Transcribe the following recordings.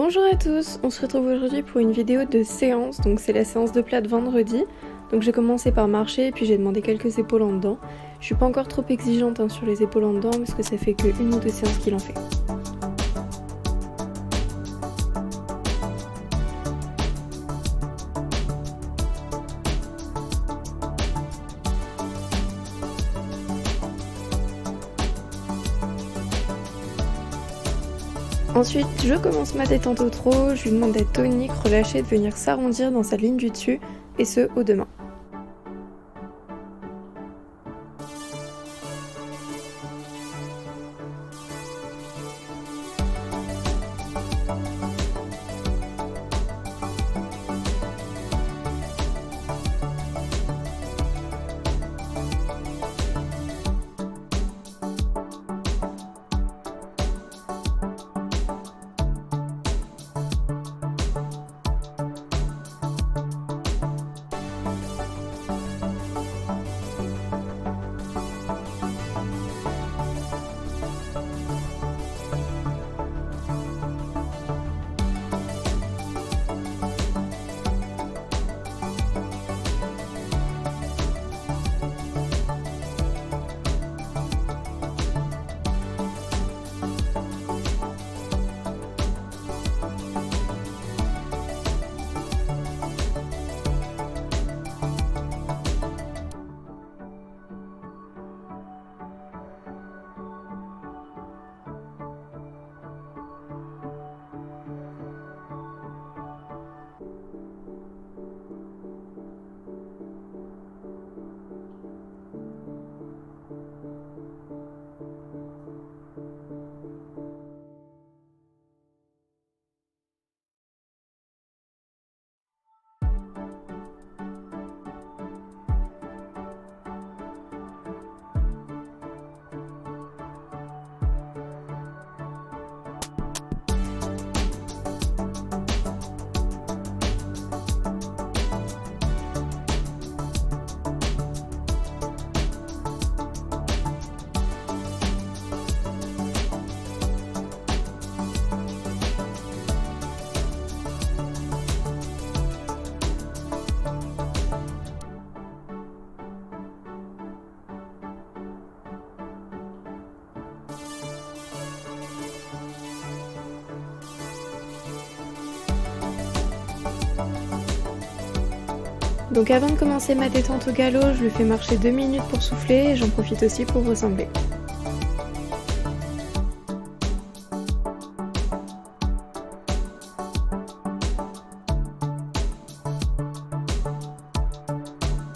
Bonjour à tous, on se retrouve aujourd'hui pour une vidéo de séance, donc c'est la séance de plâtre vendredi. Donc j'ai commencé par marcher et puis j'ai demandé quelques épaules en dedans. Je suis pas encore trop exigeante sur les épaules en dedans parce que ça fait que une ou deux séances qu'il en fait. Ensuite, je commence ma détente au trot, je lui demande d'être tonique, relâché, de venir s'arrondir dans sa ligne du dessus, et ce, aux deux mains. Donc avant de commencer ma détente au galop, je lui fais marcher 2 minutes pour souffler et j'en profite aussi pour ressembler.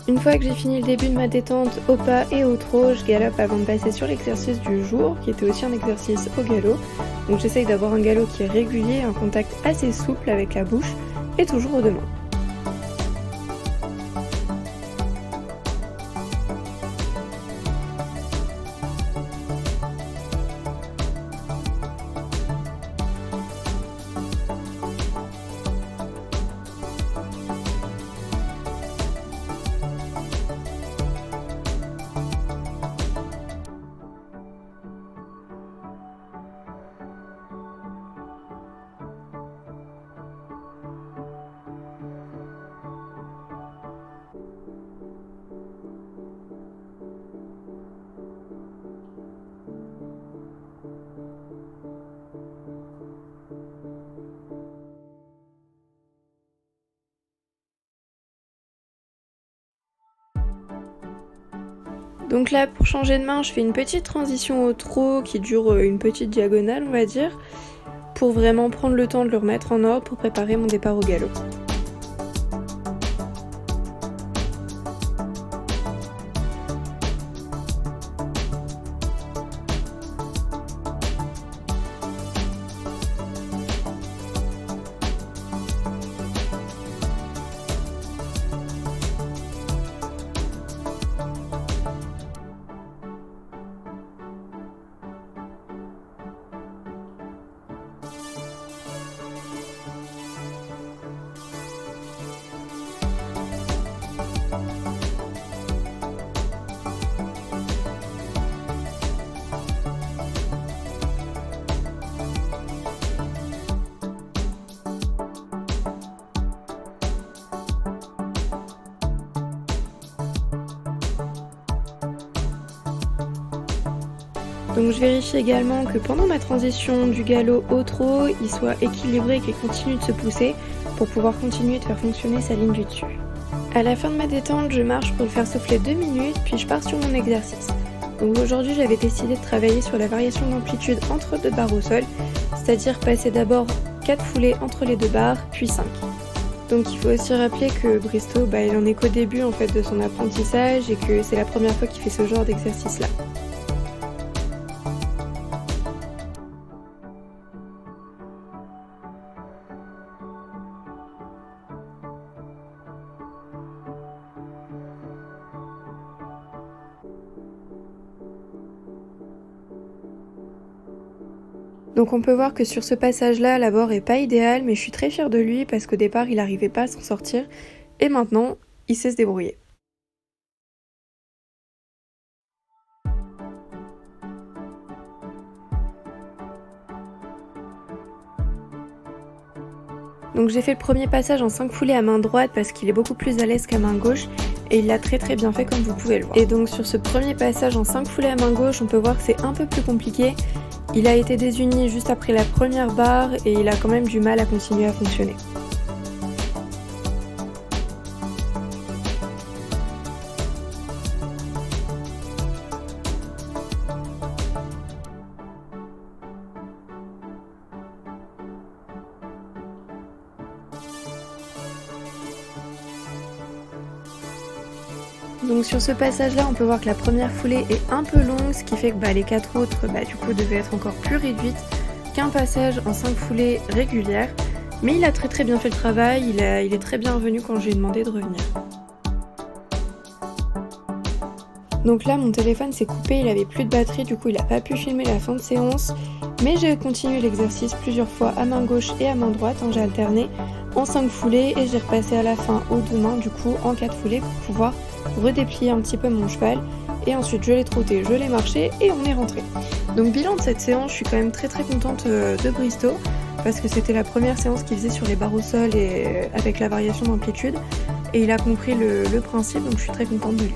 Une fois que j'ai fini le début de ma détente au pas et au trot, je galope avant de passer sur l'exercice du jour, qui était aussi un exercice au galop. Donc j'essaye d'avoir un galop qui est régulier, un contact assez souple avec la bouche et toujours aux deux mains. Donc là, pour changer de main, je fais une petite transition au trot qui dure une petite diagonale, on va dire, pour vraiment prendre le temps de le remettre en ordre pour préparer mon départ au galop. Donc je vérifie également que pendant ma transition du galop au trot, il soit équilibré et qu'il continue de se pousser pour pouvoir continuer de faire fonctionner sa ligne du dessus. À la fin de ma détente, je marche pour le faire souffler 2 minutes, puis je pars sur mon exercice. Donc aujourd'hui, j'avais décidé de travailler sur la variation d'amplitude entre 2 barres au sol, c'est-à-dire passer d'abord 4 foulées entre les 2 barres, puis 5. Donc il faut aussi rappeler que Bristow, il en est qu'au début en fait de son apprentissage et que c'est la première fois qu'il fait ce genre d'exercice-là. Donc on peut voir que sur ce passage-là, l'abord est pas idéal, mais je suis très fière de lui parce qu'au départ, il n'arrivait pas à s'en sortir et maintenant, il sait se débrouiller. Donc j'ai fait le premier passage en 5 foulées à main droite parce qu'il est beaucoup plus à l'aise qu'à main gauche et il l'a très bien fait comme vous pouvez le voir. Et donc sur ce premier passage en 5 foulées à main gauche, on peut voir que c'est un peu plus compliqué. Il a été désuni juste après la première barre et il a quand même du mal à continuer à fonctionner. Donc sur ce passage-là, on peut voir que la première foulée est un peu longue, ce qui fait que les 4 autres du coup devaient être encore plus réduites qu'un passage en 5 foulées régulières. Mais il a très bien fait le travail, il est très bien revenu quand je lui ai demandé de revenir. Donc là mon téléphone s'est coupé, il avait plus de batterie, du coup il n'a pas pu filmer la fin de séance. Mais j'ai continué l'exercice plusieurs fois à main gauche et à main droite, j'ai alterné en 5 foulées et j'ai repassé à la fin aux 2 mains du coup en 4 foulées pour pouvoir redéplier un petit peu mon cheval et ensuite je l'ai trotté, je l'ai marché et on est rentré. Donc bilan de cette séance, je suis quand même très contente de Bristow parce que c'était la première séance qu'il faisait sur les barres au sol et avec la variation d'amplitude et il a compris le principe, donc je suis très contente de lui.